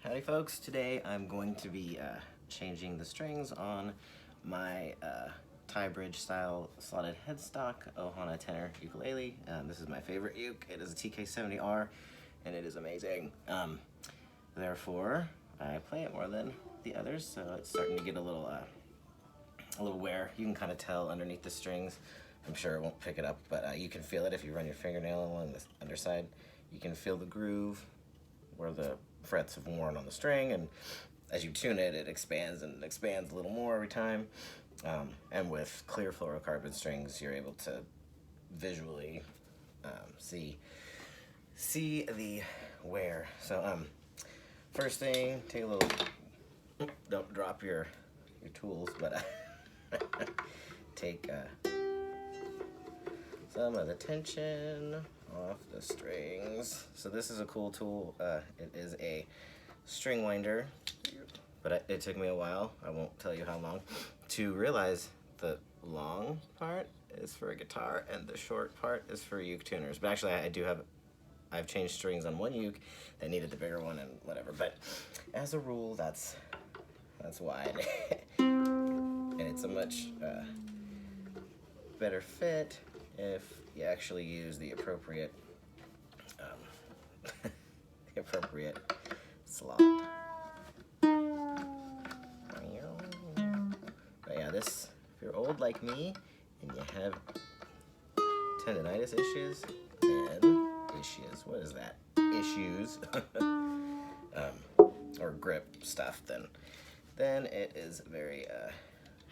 Howdy folks, today I'm going to be changing the strings on my tie bridge style slotted headstock Ohana tenor ukulele. This is my favorite uke. It is a TK70R and it is amazing. Therefore, I play it more than the others, so it's starting to get a little wear. You can kind of tell underneath the strings. I'm sure it won't pick it up, but you can feel it if you run your fingernail along the underside. You can feel the groove where the frets have worn on the string, and as you tune it, it expands and expands a little more every time. And with clear fluorocarbon strings, you're able to visually see the wear. So first thing, take a little, don't drop your tools, but take some of the tension off the strings. So this is a cool tool. It is a string winder, but it took me a while, I won't tell you how long, to realize the long part is for a guitar and the short part is for uke tuners. But actually I've changed strings on one uke that needed the bigger one and whatever, but as a rule that's why. And it's a much better fit if you actually use the appropriate slot. But yeah, this, if you're old like me and you have tendonitis issues, what is that? Issues, or grip stuff, then it is very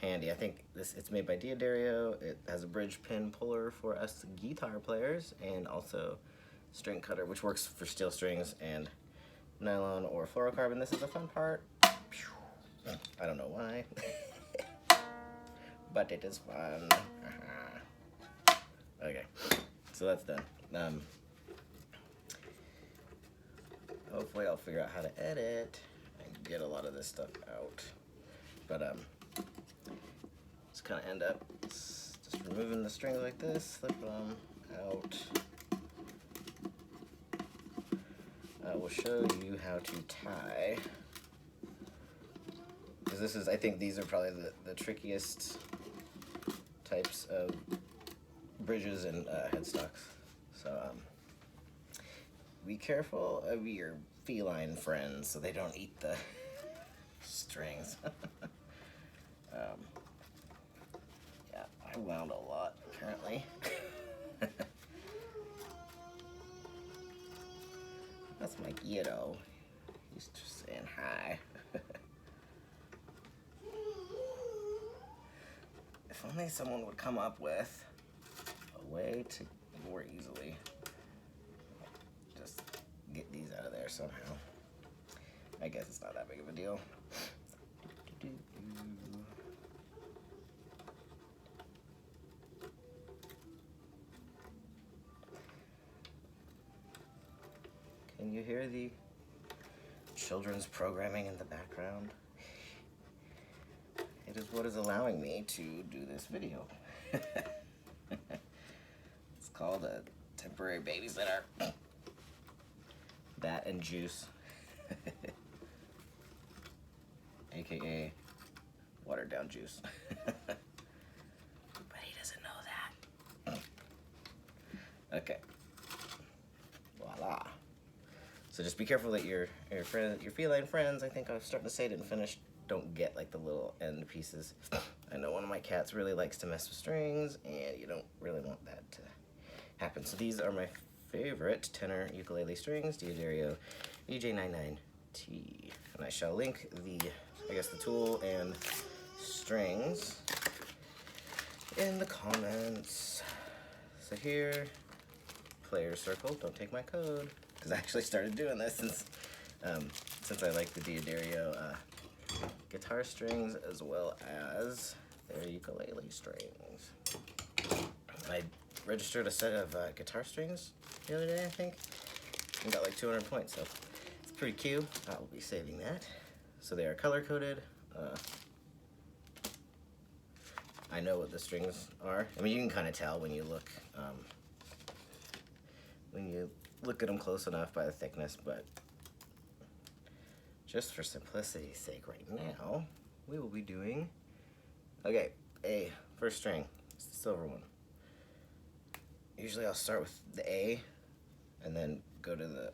handy. I think it's made by D'Addario. It has a bridge pin puller for us guitar players, and also string cutter, which works for steel strings and nylon or fluorocarbon. This is the fun part. I don't know why, but it is fun. Okay, so that's done. Hopefully I'll figure out how to edit and get a lot of this stuff out. But just kind of end up just removing the strings like this, slip them out. I will show you how to tie, because this is, I think these are probably the trickiest types of bridges and headstocks. So be careful of your feline friends so they don't eat the strings. Yeah, I wound a lot apparently. That's my Ghetto. He's just saying hi. If only someone would come up with a way to more easily just get these out of there somehow. I guess it's not that big of a deal. Can you hear the children's programming in the background? It is what is allowing me to do this video. It's called a temporary babysitter. That and Juice. AKA watered down Juice. But he doesn't know that. Okay. Voila. So just be careful that your feline friends, I think I was starting to say it and finish, don't get like the little end pieces. I know one of my cats really likes to mess with strings, and you don't really want that to happen. So these are my favorite tenor ukulele strings, D'Addario EJ99T. And I shall link the tool and strings in the comments. So here, player circle, don't take my code, because I actually started doing this since I like the D'Addario guitar strings as well as their ukulele strings. I registered a set of guitar strings the other day, I think, and got like 200 points, so it's pretty cute. I will be saving that. So they are color-coded. I know what the strings are. I mean, you can kind of tell when you look at them close enough by the thickness, but just for simplicity's sake right now, we will be doing, okay, A, first string, it's the silver one. Usually I'll start with the A and then go to the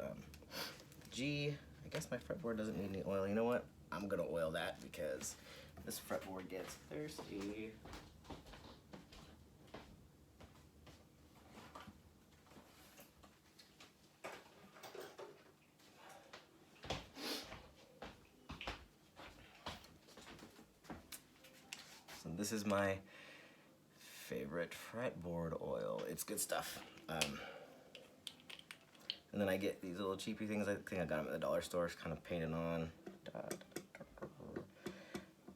G. I guess my fretboard doesn't need any oil. You know what? I'm gonna oil that because this fretboard gets thirsty. So this is my favorite fretboard oil. It's good stuff. And then I get these little cheapy things. I think I got them at the dollar store. It's kind of painted on.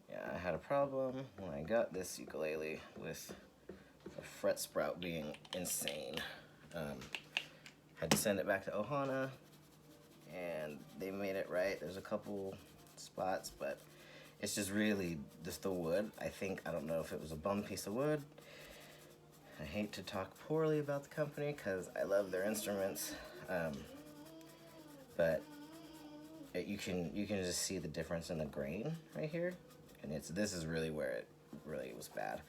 Yeah, I had a problem when I got this ukulele with the fret sprout being insane. Had to send it back to Ohana, and they made it right. There's a couple spots, but it's just really just the wood. I don't know if it was a bum piece of wood. I hate to talk poorly about the company because I love their instruments, but you can just see the difference in the grain right here, and this is really where it really was bad.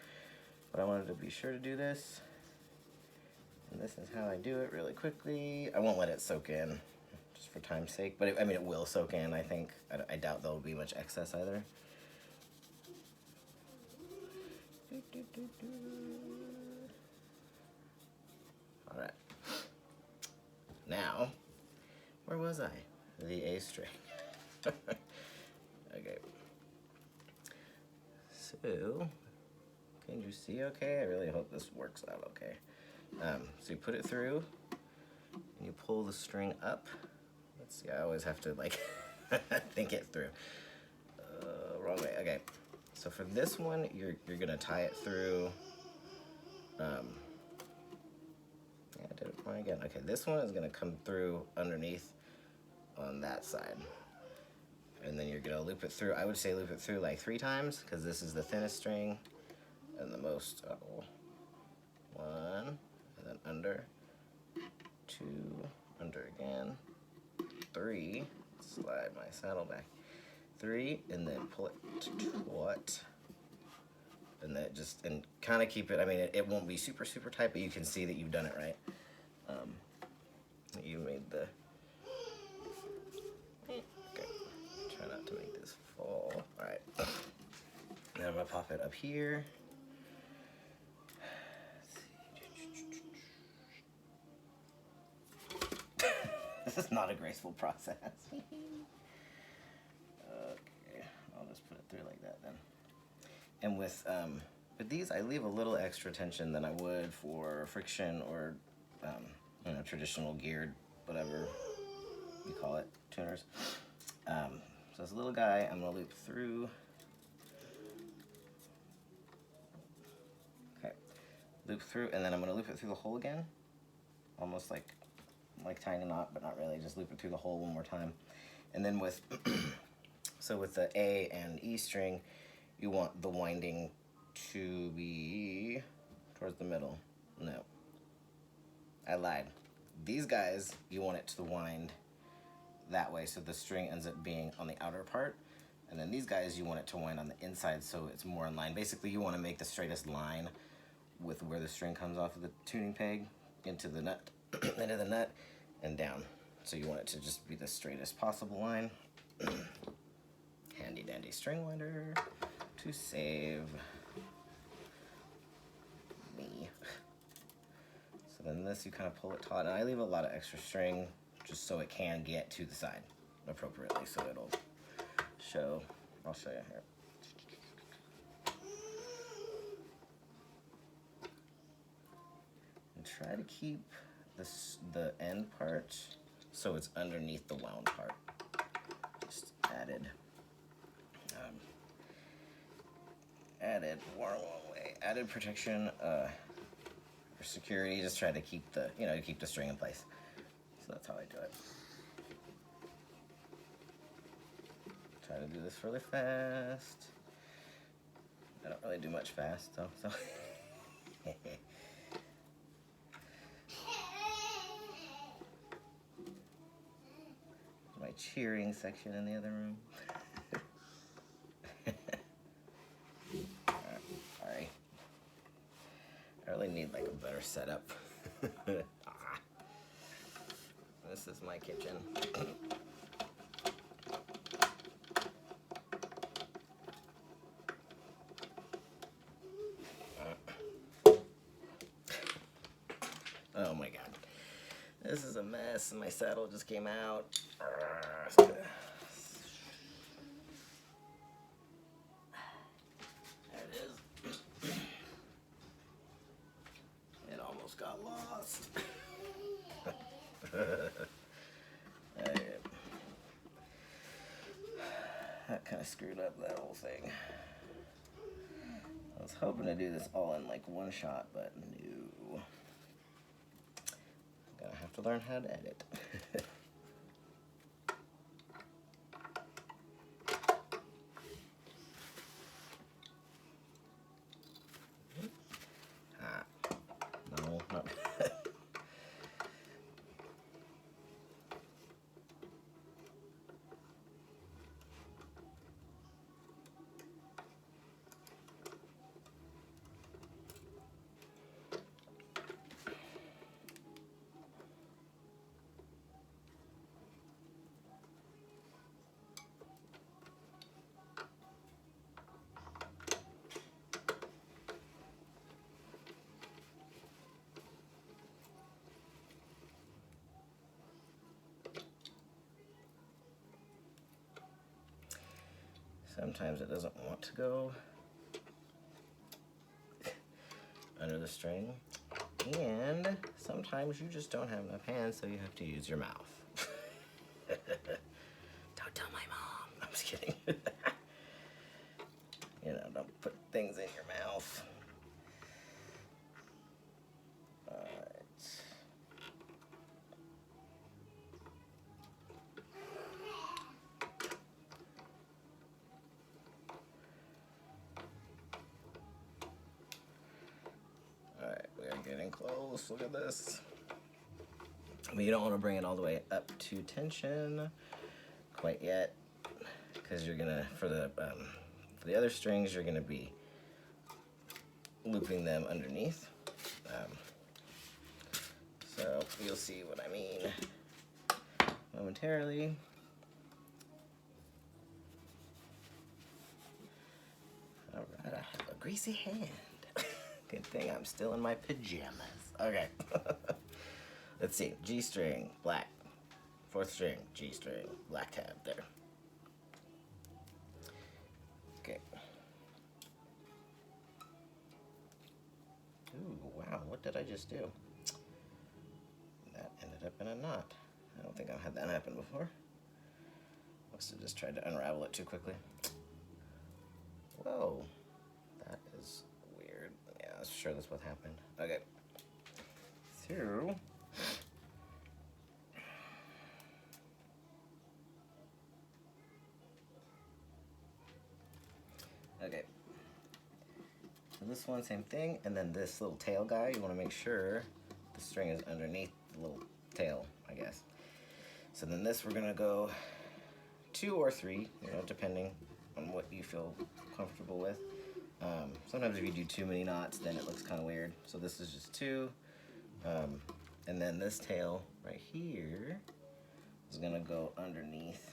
But I wanted to be sure to do this, and this is how I do it really quickly. I won't let it soak in just for time's sake, but it will soak in. I think I doubt there'll be much excess either. All right. Now, where was I? The A string. Okay. So, can you see okay? I really hope this works out okay. So you put it through, and you pull the string up. Let's see, I always have to like think it through. Wrong way, okay. So for this one, you're gonna tie it through, yeah, I did it wrong again. Okay, this one is gonna come through underneath on that side. And then you're gonna loop it through. I would say loop it through like 3 times, because this is the thinnest string and the most, 1, and then under, 2, under again, 3, slide my saddle back, 3, and then pull it taut. And that and kind of keep it, I mean, it won't be super, super tight, but you can see that you've done it right. You made the, okay, try not to make this fall. All right, now I'm gonna pop it up here. This is not a graceful process. Okay, I'll just put it through like that then. And with these, I leave a little extra tension than I would for friction or traditional geared, whatever you call it, tuners. So this little guy, I'm gonna loop through. Okay, loop through, and then I'm gonna loop it through the hole again, almost like tying a knot, but not really. Just loop it through the hole one more time, and then with so with the A and E string, you want the winding to be towards the middle. No, I lied. These guys, you want it to wind that way, so the string ends up being on the outer part, and then these guys, you want it to wind on the inside, so it's more in line. Basically, you want to make the straightest line with where the string comes off of the tuning peg into the nut, into the nut, and down. So you want it to just be the straightest possible line. Handy dandy string winder to save me. So then this, you kind of pull it taut, and I leave a lot of extra string just so it can get to the side appropriately, so it'll show. I'll show you here. And try to keep the end part so it's underneath the wound part. Just added added protection for security. Just try to keep the keep the string in place. So that's how I do it. Try to do this really fast. I don't really do much fast though, so. My cheering section in the other room. Sorry. I really need like a better setup. This is my kitchen. Oh my god. This is a mess. My saddle just came out. There it is. It almost got lost. That kind of screwed up that whole thing. I was hoping to do this all in like one shot, but no. Gonna have to learn how to edit. No, not. Sometimes it doesn't want to go under the string, and sometimes you just don't have enough hands, so you have to use your mouth. Don't tell my mom. I'm just kidding. You know, don't put things in your mouth. Getting close. Look at this. But you don't want to bring it all the way up to tension quite yet, because you're gonna for the other strings you're gonna be looping them underneath. So you'll see what I mean momentarily. All right, I have a greasy hand. Good thing I'm still in my pajamas. Okay. Let's see. G string, black. 4th string, G string, black tab there. Okay. Ooh, wow, what did I just do? That ended up in a knot. I don't think I've had that happen before. Must have just tried to unravel it too quickly. Whoa. That is weird. Yeah, I'm sure that's what happened. Okay. So okay. So this one, same thing, and then this little tail guy, you want to make sure the string is underneath the little tail, I guess. So then this, we're gonna go 2 or 3, you know, depending on what you feel comfortable with. Sometimes if you do too many knots, then it looks kind of weird. So this is just 2. And then this tail right here is gonna go underneath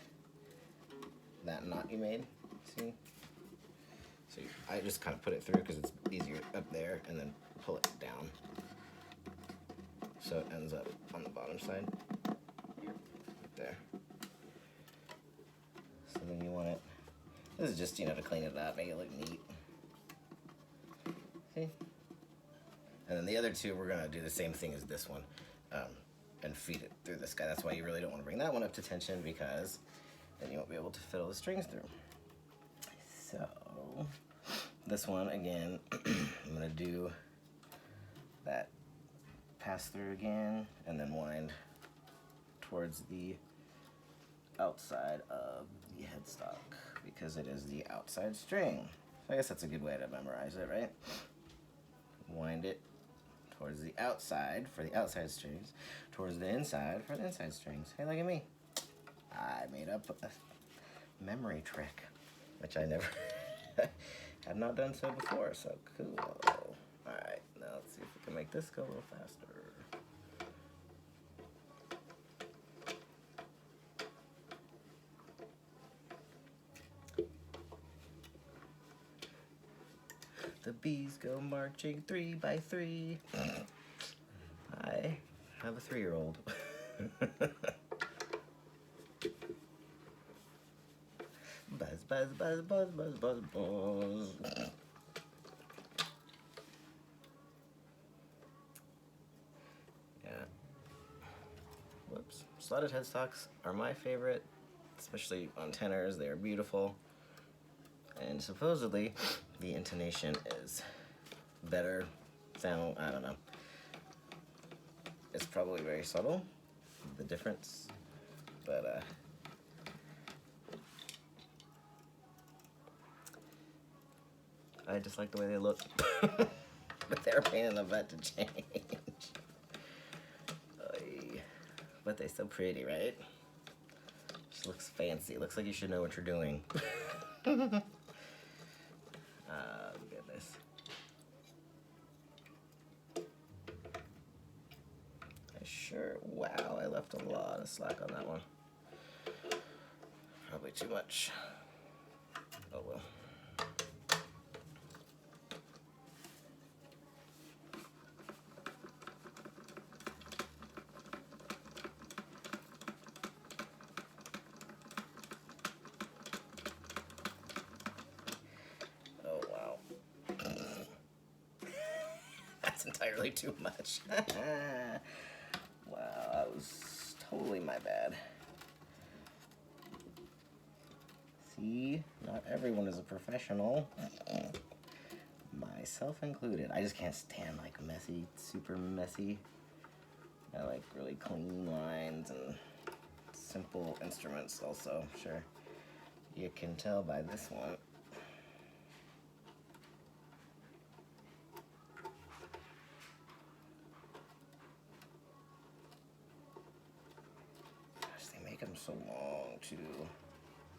that knot you made, see? So I just kind of put it through because it's easier up there, and then pull it down. So it ends up on the bottom side, right there. So then you want it, this is just, you know, to clean it up, make it look neat. See? And then the other 2, we're gonna do the same thing as this one, and feed it through this guy. That's why you really don't want to bring that one up to tension, because then you won't be able to fit all the strings through. So this one, again, I'm gonna do that pass through again, and then wind towards the outside of the headstock, because it is the outside string. So I guess that's a good way to memorize it, right? Wind it towards the outside for the outside strings, towards the inside for the inside strings. Hey, look at me. I made up a memory trick, which I never have not done so before, so cool. Alright, now let's see if we can make this go a little faster. The bees go marching 3 by 3. I have a 3-year-old. Buzz, buzz, buzz, buzz, buzz, buzz, buzz. Yeah. Whoops. Slotted headstocks are my favorite, especially on tenors. They are beautiful. And supposedly, the intonation is better. Sound, I don't know. It's probably very subtle, the difference. But, I just like the way they look. But they're a pain in the butt to change. Oy. But they're so pretty, right? Just looks fancy. It looks like you should know what you're doing. Goodness. Wow, I left a lot of slack on that one. Probably too much. Oh well. That's entirely too much. Wow, that was totally my bad. See, not everyone is a professional. Myself included. I just can't stand like messy, super messy. I like really clean lines and simple instruments also, sure. You can tell by this one. Them so long too.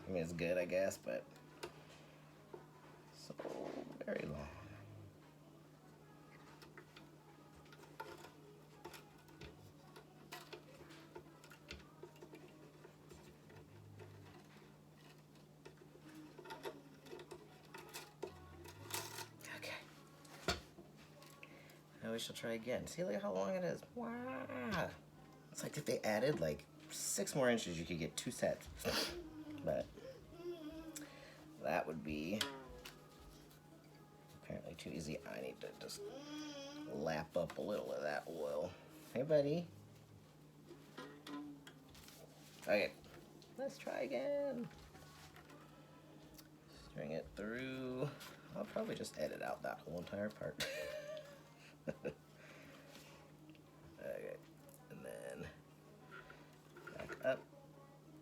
I mean, it's good, I guess, but so very long. Okay. Now we shall try again. See, look how long it is. Wow. It's like if they added like 6 more inches, you could get 2 sets. But that would be apparently too easy. I need to just lap up a little of that oil. Hey, buddy. Okay, let's try again. String it through. I'll probably just edit out that whole entire part. Okay, and then back up,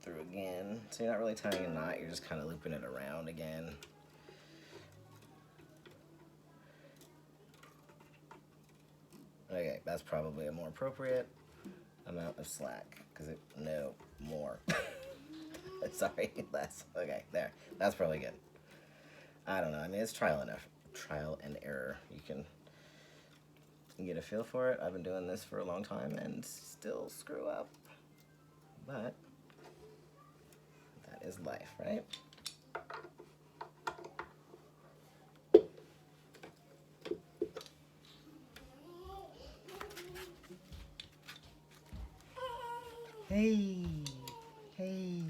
through again. So you're not really tying a knot, you're just kind of looping it around again. Okay, that's probably a more appropriate amount of slack, because no more. Sorry, less. Okay, there. That's probably good. I don't know. I mean, it's trial and error. You can get a feel for it. I've been doing this for a long time and still screw up. But that is life, right? Hey, hey.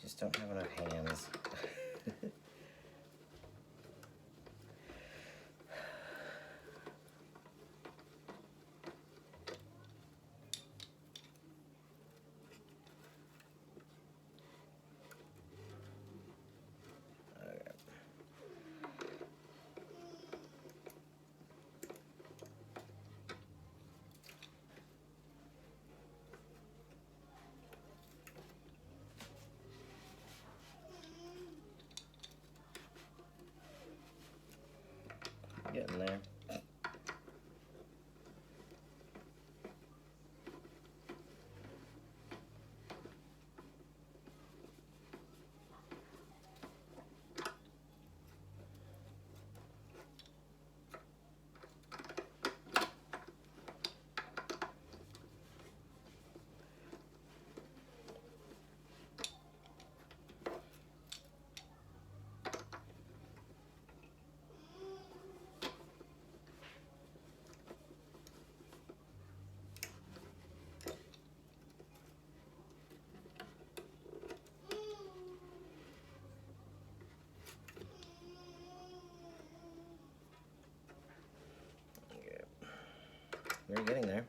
Just don't have enough hands. Getting there. We're getting there.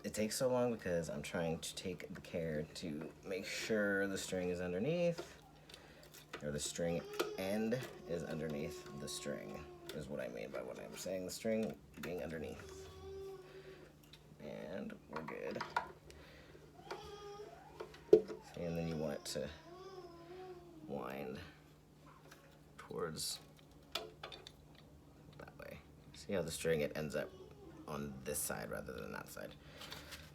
It takes so long because I'm trying to take the care to make sure the string is underneath, or the string end is underneath the string, is what I mean by what I'm saying, the string being underneath. And we're good. And then you want it to wind towards that way. See how the string, it ends up on this side rather than that side.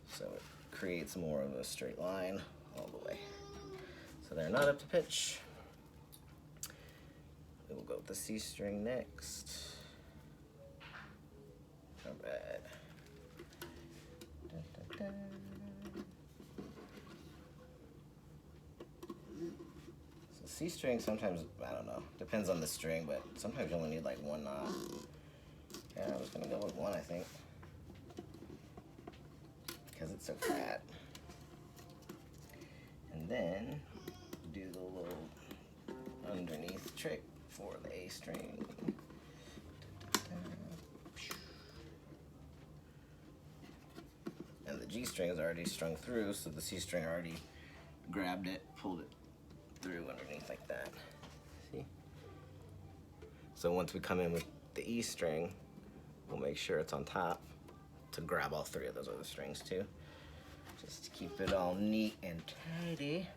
So it creates more of a straight line all the way. So they're not up to pitch. We will go with the C string next. Not bad. Dun, dun, dun. C string sometimes, I don't know, depends on the string, but sometimes you only need like one knot. Yeah, I was gonna go with one, I think, because it's so fat. And then do the little underneath trick for the A string. And the G string is already strung through, so the C string already grabbed it, pulled it through underneath like that. See? So once we come in with the E string, we'll make sure it's on top to grab all three of those other strings too. Just to keep it all neat and tidy.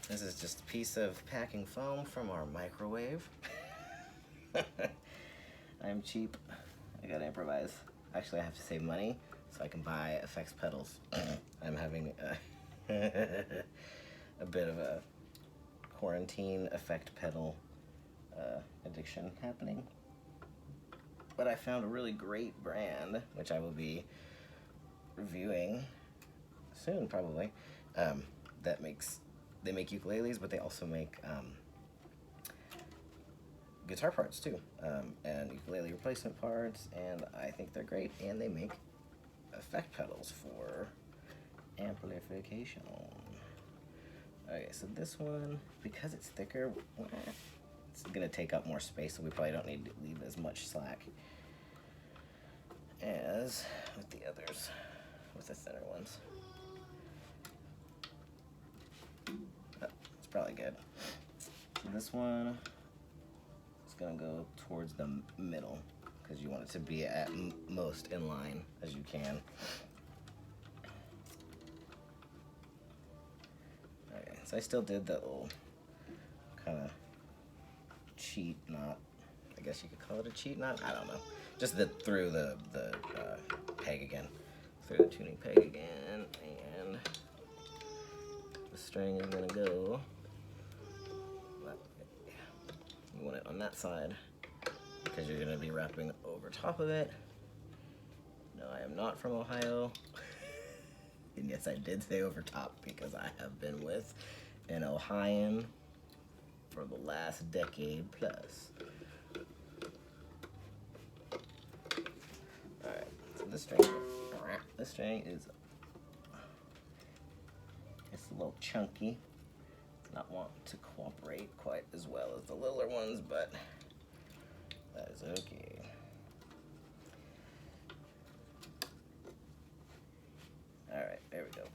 This is just a piece of packing foam from our microwave. I'm cheap. I gotta improvise. Actually, I have to save money so I can buy effects pedals. I'm having a bit of a quarantine effect pedal addiction happening. But I found a really great brand, which I will be reviewing soon probably, that they make ukuleles, but they also make guitar parts too, and ukulele replacement parts, and I think they're great, and they make effect pedals for amplification. Okay, so this one, because it's thicker, it's gonna take up more space, so we probably don't need to leave as much slack as with the others, with the thinner ones. Oh, it's probably good. So this one is gonna go towards the middle, because you want it to be at most in line as you can. Okay, so I still did that little kind of cheat knot. I guess you could call it a cheat knot. I don't know. Just through the peg again, through the tuning peg again, and the string is gonna go. You want it on that side because you're gonna be wrapping over top of it. No, I am not from Ohio. And yes, I did say over top because I have been with an Ohioan for the last decade plus. Alright, so this string is, it's a little chunky. It's not want to cooperate quite as well as the littler ones, but that is okay. Alright, there we go.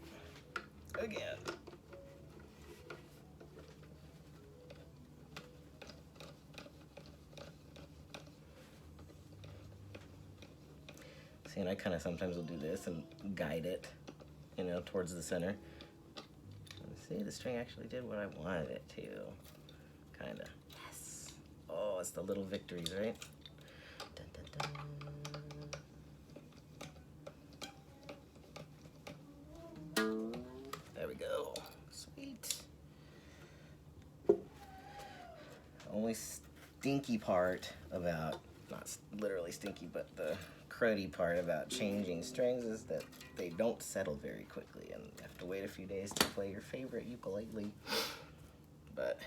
Again. See, and I kind of sometimes will do this and guide it, you know, towards the center. Let's See, the string actually did what I wanted it to. Kinda. Yes. Oh, it's the little victories, right? Dun, dun, dun. There we go. Sweet. Only stinky part about, not literally stinky, but the cruddy part about changing strings is that they don't settle very quickly and you have to wait a few days to play your favorite ukulele. But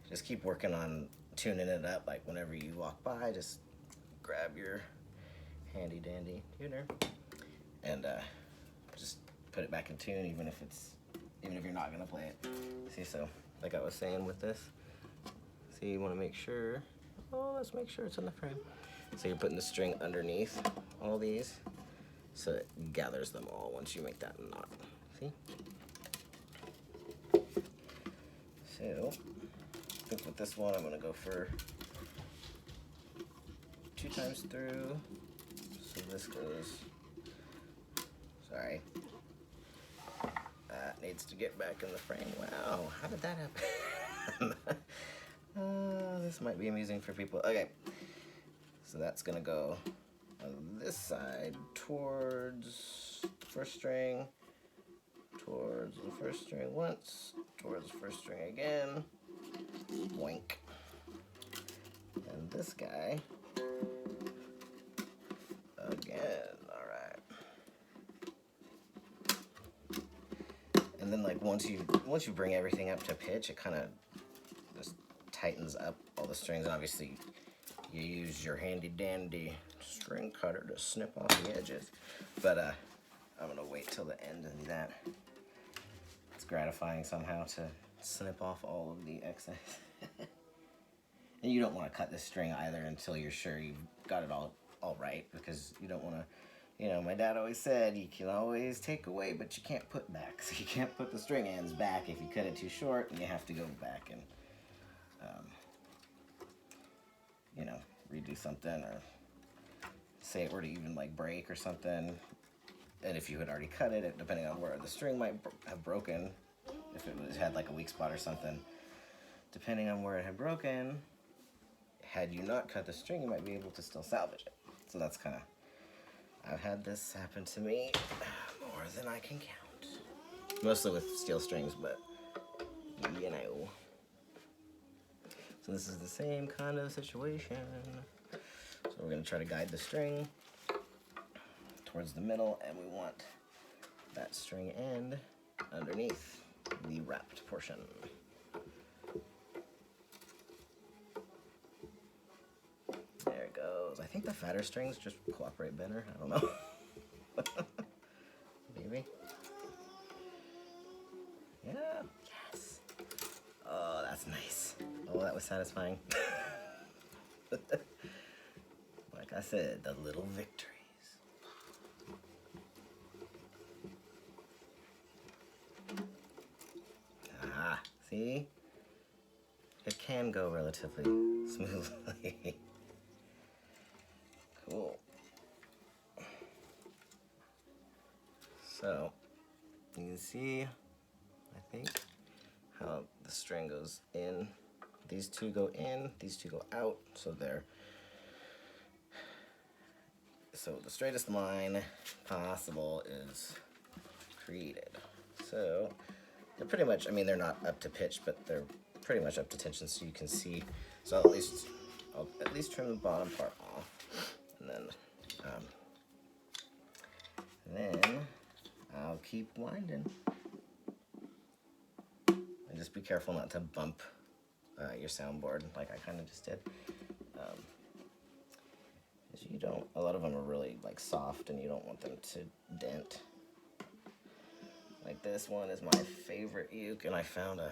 just keep working on tuning it up. Like whenever you walk by, just grab your handy dandy tuner and just put it back in tune, even if you're not gonna play it. See, so like I was saying with this, see, you want to make sure. Oh, let's make sure it's in the frame. So you're putting the string underneath all these, so it gathers them all once you make that knot. See? So I think with this one, I'm gonna go for 2 times through. So this goes. Sorry. That needs to get back in the frame. Wow, how did that happen? This might be amusing for people. Okay, so that's gonna go on this side towards the first string, towards the first string once, towards the first string again, boink. And this guy again. All right. And then like once you bring everything up to pitch, it kind of just tightens up all the strings. And obviously you use your handy dandy string cutter to snip off the edges. But I'm gonna wait till the end and do that. It's gratifying somehow to snip off all of the excess. And you don't want to cut this string either until you're sure you've got it all right, because you don't want to, you know, my dad always said you can always take away but you can't put back. So you can't put the string ends back if you cut it too short, and you have to go back and you know, redo something, or say it were to even like break or something, and if you had already cut it, depending on where the string might have broken, if it had like a weak spot or something, depending on where it had broken, had you not cut the string, you might be able to still salvage it. So that's kind of, I've had this happen to me more than I can count. Mostly with steel strings, but you know. So this is the same kind of situation. So we're gonna try to guide the string towards the middle, and we want that string end underneath the wrapped portion. There it goes. I think the fatter strings just cooperate better. I don't know. Maybe. Yeah. Yes. Oh, that's nice. Oh, that was satisfying. Like I said, the little victories. Ah, see? It can go relatively smoothly. Cool. So, you can see, I think, how the string goes in. These two go in, these two go out, so the straightest line possible is created. So they're pretty much, I mean, they're not up to pitch, but they're pretty much up to tension, so you can see. So I'll at least trim the bottom part off, and then I'll keep winding. And just be careful not to bump your soundboard like I kind of just did. Because you don't, a lot of them are really like soft and you don't want them to dent. Like this one is my favorite uke, and I found a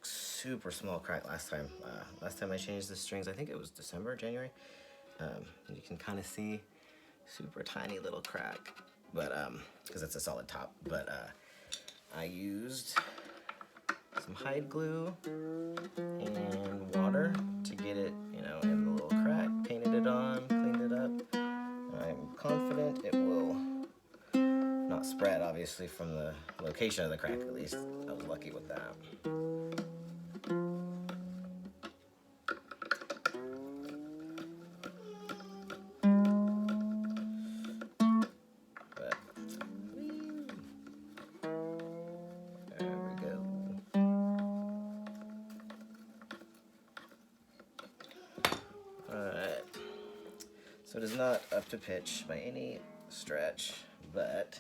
super small crack last time. Last time I changed the strings, I think it was December, January. You can kind of see super tiny little crack, but because it's a solid top. But I used some hide glue and water to get it, you know, in the little crack, painted it on, cleaned it up. I'm confident it will not fret, obviously, from the location of the crack, at least. I was lucky with that. But, there we go. Alright. So it is not up to pitch by any stretch, but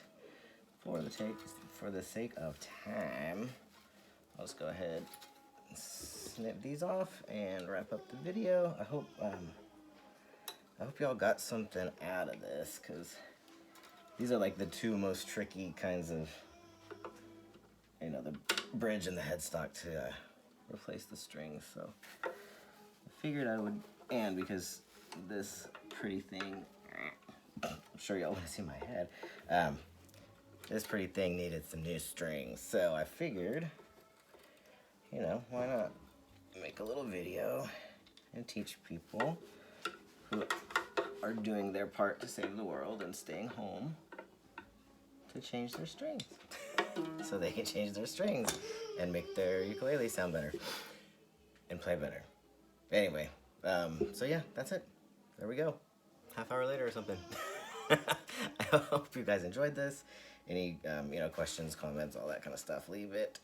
for the sake of time, I'll just go ahead and snip these off and wrap up the video. I hope y'all got something out of this, because these are like the two most tricky kinds of, you know, the bridge and the headstock to replace the strings. So I figured I would, and because this pretty thing, I'm sure y'all want to see my head, this pretty thing needed some new strings, so I figured, you know, why not make a little video and teach people who are doing their part to save the world and staying home to change their strings so they can change their strings and make their ukulele sound better and play better. Anyway, so yeah, that's it. There we go. Half hour later or something. I hope you guys enjoyed this. Any you know, questions, comments, all that kind of stuff, leave it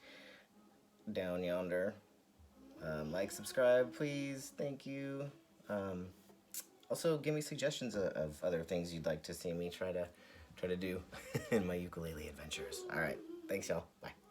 down yonder. Like, subscribe, please. Thank you. Also, give me suggestions of other things you'd like to see me try to do in my ukulele adventures. All right. Thanks, y'all. Bye.